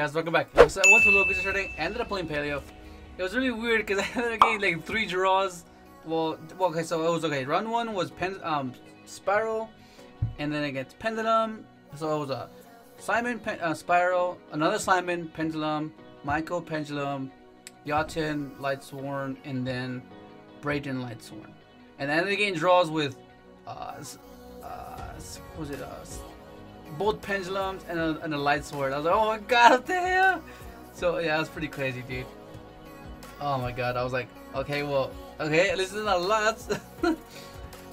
guys, welcome back. So I went to Locust yesterday, ended up playing Paleo. It was really weird because I ended up getting like 3 draws. Well, okay, so it was okay. Round 1 was Spiral, and then against Pendulum. So it was a Simon, Spiral, another Simon, Pendulum, Michael, Pendulum, Yachten, Lightsworn, and then Braden, Lightsworn. And I ended up getting draws with, what was it, both pendulums and a light sword. I was like, oh my god, what the hell? So yeah, it was pretty crazy, dude. Oh my god, I was like, okay, well, okay, at least it's not lots.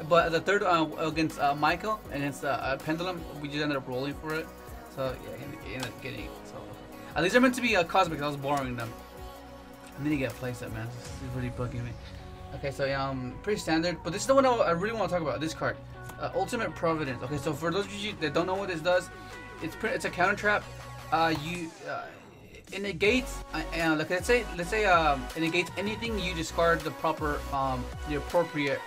But the third against Michael, against pendulum, we just ended up rolling for it. So yeah, he ended up getting it. So at least they're meant to be cosmic. I was borrowing them. I need to get a playset, man. This is really bugging me. Okay, so yeah, pretty standard. But this is the one I really want to talk about. This card. Ultimate Providence. Okay, so for those of you that don't know what this does, it's a counter trap. It negates like let's say it negates anything you discard the appropriate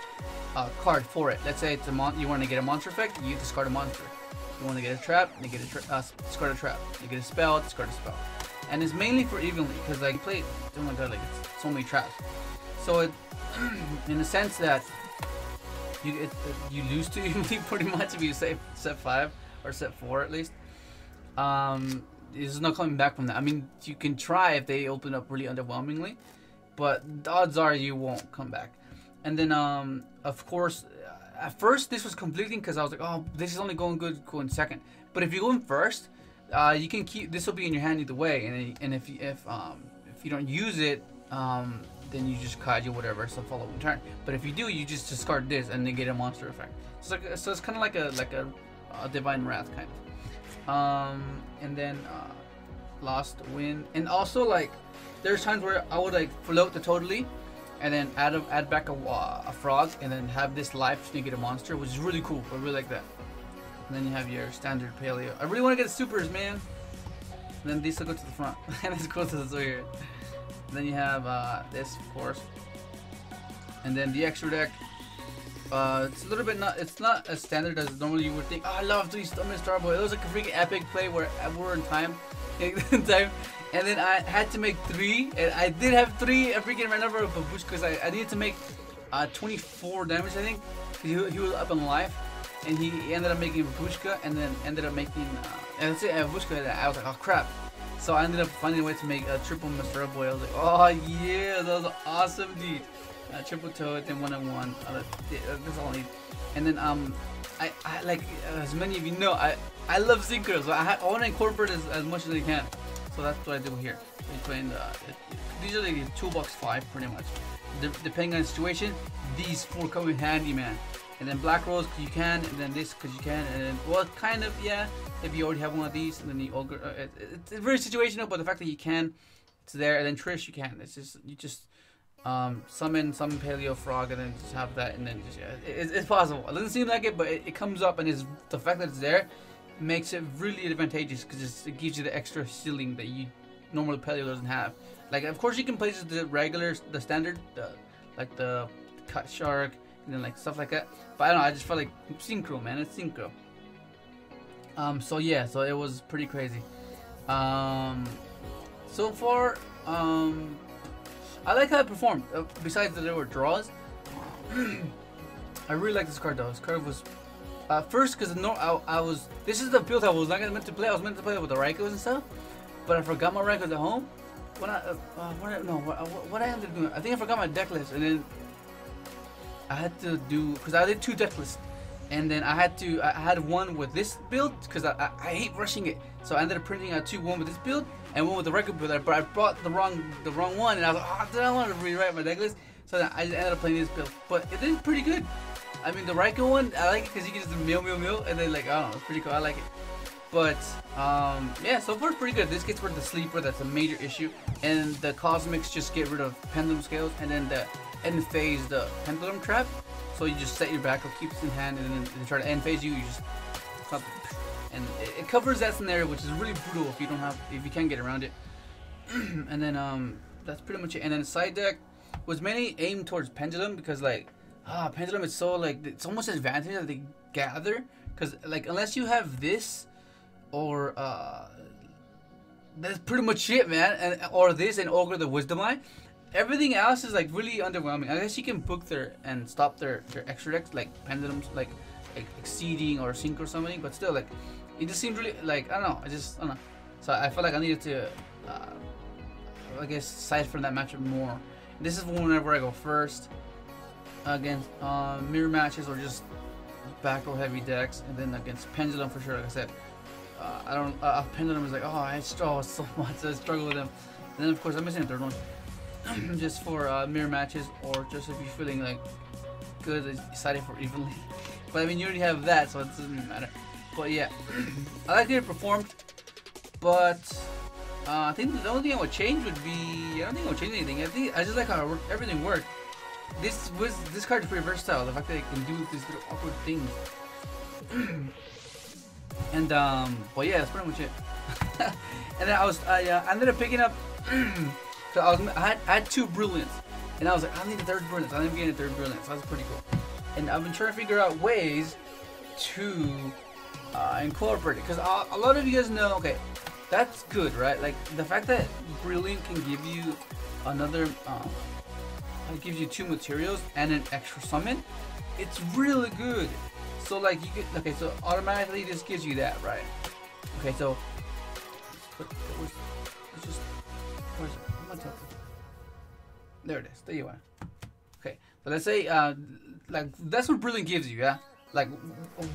card for it. Let's say it's you want to get a monster effect, you discard a monster. You want to get a trap, discard a trap. You get a spell, discard a spell. And it's mainly for evenly because like you play, oh my god, like it's so many traps. So it in the sense that you lose to evenly pretty much if you say set 5 or set 4 at least. There's no coming back from that. I mean, you can try if they open up really underwhelmingly, but the odds are you won't come back. And then of course, at first this was conflicting because I was like, oh, this is only going in second. But if you go in first, you can keep this will be in your hand either way. And if you don't use it, then you just kaiju whatever, so following turn. But if you do, you just discard this and then get a monster effect. So it's kind of like a divine wrath kind of. And then lost win, and also like there's times where I would like float the totally, and then add back a frog, and then have this life to get a monster, which is really cool. I really like that. And then you have your standard Paleo. I really want to get the supers, man. And then these will go to the front, and let's go to the Zoodiac. Then you have this, of course, and then the extra deck. It's a little bit it's not as standard as normally you would think. Oh, I love these Stomach Starboy. It was like a freaking epic play where we're in time, and then I had to make 3, and I did have 3. I freaking ran over a babushka because I needed to make 24 damage, I think. He was up in life, and he ended up making a babushka, and then ended up making and let's say a babushka. And I was like, oh crap. So I ended up finding a way to make a triple Mr. Boy. I was like, oh yeah, that was awesome, dude. Triple toad, then 1-on-1. That's all I need. And then I like as many of you know, I love Synchro, so I want to incorporate as much as I can. So that's what I do here. I'm playing these are like toolbox 5 pretty much. Depending on the situation, these 4 come in handy, man. And then Black Rose because you can, and then this because you can, and then well, kind of yeah. If you already have one of these, and then the ogre, it's very situational. But the fact that you can, it's there. And then Trish, you can. It's just you just summon Paleo frog, and then just have that, and then just yeah, it's possible. It doesn't seem like it, but it comes up, and it's the fact that it's there makes it really advantageous because it gives you the extra ceiling that you normally Paleo doesn't have. Like of course you can place the regular, the standard, like the cut shark, and then like stuff like that. But I don't know. I just felt like Synchro, man. It's Synchro. So yeah, so it was pretty crazy. So far, I like how it performed. Besides that there were draws, I really like this card though. This card was first because I was. This is the build I was not meant to play. I was meant to play with the Raikos and stuff, but I forgot my Raikos at home. What I ended up doing? I think I forgot my deck list, and then I had to do because I did 2 deck lists. And then I had one with this build because I hate rushing it, so I ended up printing out 2, one with this build and one with the regular build. But I brought the wrong one, and I was like, oh, I don't want to rewrite my deck list, so then I just ended up playing this build. But it did pretty good. I mean, the Raiko one, I like it because you can just mill, and then like I don't know, it's pretty cool. I like it. But yeah, so far it's pretty good. This gets rid of the sleeper, that's a major issue, and the cosmics just get rid of pendulum scales, and then the end phase, the pendulum trap. So you just set your back up, keep it in hand, and then they try to end phase you. You just and it covers that scenario, which is really brutal if you can't get around it. And then that's pretty much it. And then the side deck was mainly aimed towards pendulum because like pendulum is so like it's almost an advantage that they gather because like unless you have this or that's pretty much it, man. And or this and Ogre the Wisdom Eye. Everything else is like really underwhelming. I guess you can book their and stop their extra decks like pendulums, like exceeding or synchro summoning, but still like it just seemed really like I don't know. I don't know. So I felt like I needed to, I guess, cipher that matchup more. This is whenever I go first against mirror matches or just back row heavy decks, and then against pendulum for sure. Like I said, I don't. Pendulum is like, oh, I struggle so much. I struggle with them. And then of course I'm missing a third one, just for mirror matches or just if you're feeling like good, deciding for evenly. But I mean, you already have that, so it doesn't matter. But yeah, I like how it performed. But I think the only thing I would change would be, I don't think I would change anything. I just like how everything worked. This card is pretty versatile. The fact that it can do these little awkward things. And but yeah, that's pretty much it. And then I ended up picking up. So I had 2 brilliants, and I was like, I need a 3rd brilliant. So I ended up getting a 3rd brilliant. So that's pretty cool. And I've been trying to figure out ways to incorporate it, because a lot of you guys know. Okay, that's good, right? Like the fact that brilliant can give you another, it gives you 2 materials and an extra summon. It's really good. So like you get, okay, so automatically this gives you that, right? Okay, so where's it? There it is. There you are. Okay, but let's say like that's what brilliant gives you, yeah. Like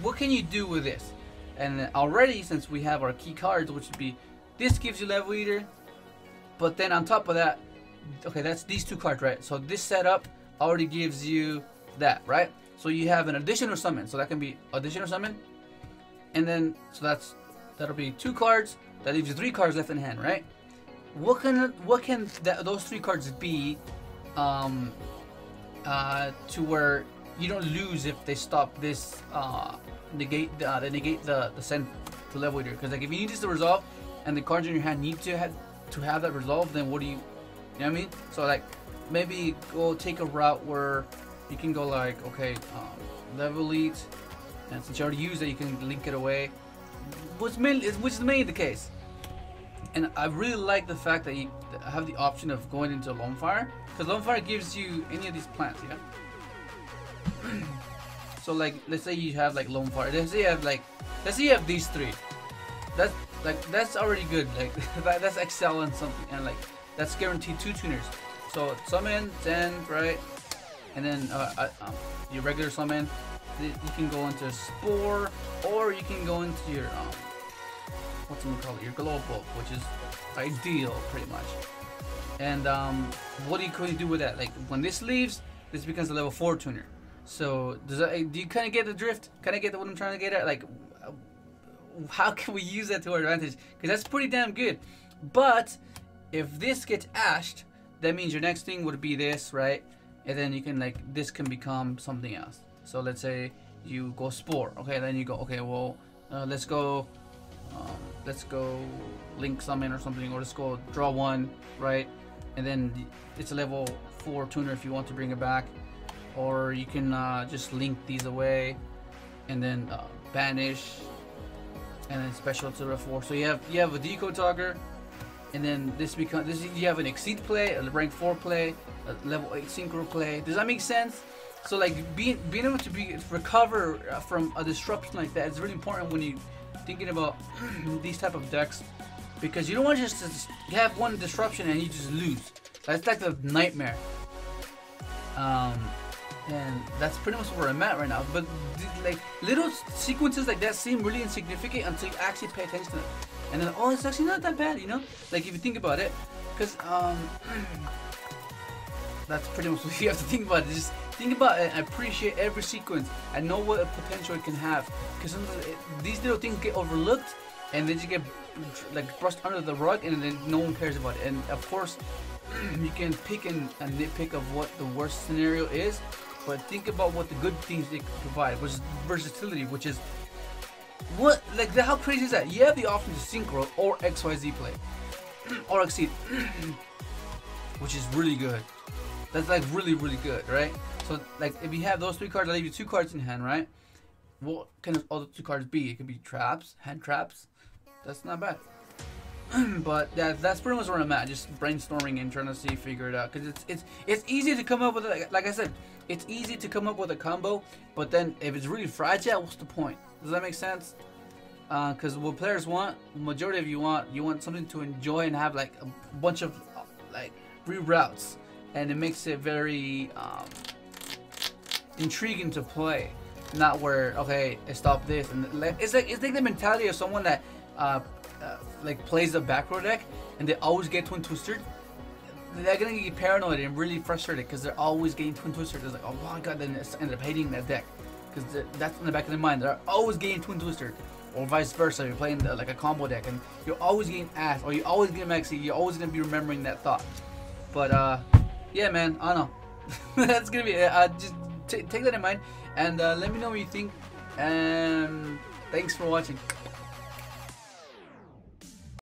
what can you do with this? And already, since we have our key cards, which would be this gives you level eater, but then on top of that, okay, that's these 2 cards, right? So this setup already gives you that, right? So you have an additional summon, so that can be additional summon, and then so that'll be 2 cards. That leaves you 3 cards left in hand, right? What can those 3 cards be, to where you don't lose if they stop this negate the send to level eater? Because like if you need this to resolve and the cards in your hand need to have that resolved, then what do you know what I mean? So like maybe go take a route where you can go like, okay, level elite, and since you already used it, you can link it away, which is mainly the case. And I really like the fact that you have the option of going into Lone Fire, because Lone Fire gives you any of these plants, yeah. So like, let's say you have like Lone Fire. Let's say you have these 3. That's already good. Like that's excellent something, and like that's guaranteed 2 tuners. So summon, send, right, and then your regular summon. You can go into Spore, or you can go into your what's it called? Your global, which is ideal, pretty much. And what can you do with that? Like when this leaves, this becomes a level 4 tuner. So do you kind of get the drift? Kind of get what I'm trying to get at? Like, how can we use that to our advantage? Because that's pretty damn good. But if this gets ashed, that means your next thing would be this, right? And then you can this can become something else. So let's say you go Spore. Okay, then you go, okay, well, let's go link summon or something, or let's go draw 1, right? And then it's a level 4 tuner if you want to bring it back, or you can just link these away and then banish, and then special to level 4. So you have a decode talker, and then you have an exceed play, a rank 4 play, a level 8 synchro play. Does that make sense? So like being able to recover from a disruption like that is really important when you thinking about these type of decks, because you don't want to just have one disruption and you just lose. That's like the nightmare. And that's pretty much where I'm at right now. But like little sequences like that seem really insignificant until you actually pay attention to them, and then oh, it's actually not that bad, you know? Like if you think about it, because that's pretty much what you have to think about. Just think about it and appreciate every sequence and know what potential it can have. Because sometimes these little things get overlooked and then you get like brushed under the rug, and then no one cares about it. And of course, you can pick and nitpick of what the worst scenario is, but think about what the good things they provide, which is versatility, which is what, like, how crazy is that? You have the option to synchro or XYZ play or exceed, which is really good. That's like really good, right? So like if you have those 3 cards, I leave you 2 cards in hand, right? What can other 2 cards be? It could be traps, hand traps. That's not bad. But that's pretty much where I'm at, just brainstorming and trying to figure it out. Because it's easy to come up with like I said, it's easy to come up with a combo, but then if it's really fragile, what's the point? Does that make sense? Because what players want, majority of you want something to enjoy and have like a bunch of like reroutes, and it makes it very intriguing to play. Not where, okay, I stop this, and it's like the mentality of someone that like plays the back row deck and they always get twin twisted. They're gonna get paranoid and really frustrated because they're always getting twin twisted. They're like, oh my god, then they end up hating that deck because that's in the back of their mind. They're always getting twin twisted, or vice versa. You're playing like a combo deck and you're always getting ass, or you're always getting maxi. You're always gonna be remembering that thought. But yeah, man, I don't know. That's gonna be it. Just take that in mind. And let me know what you think, and thanks for watching.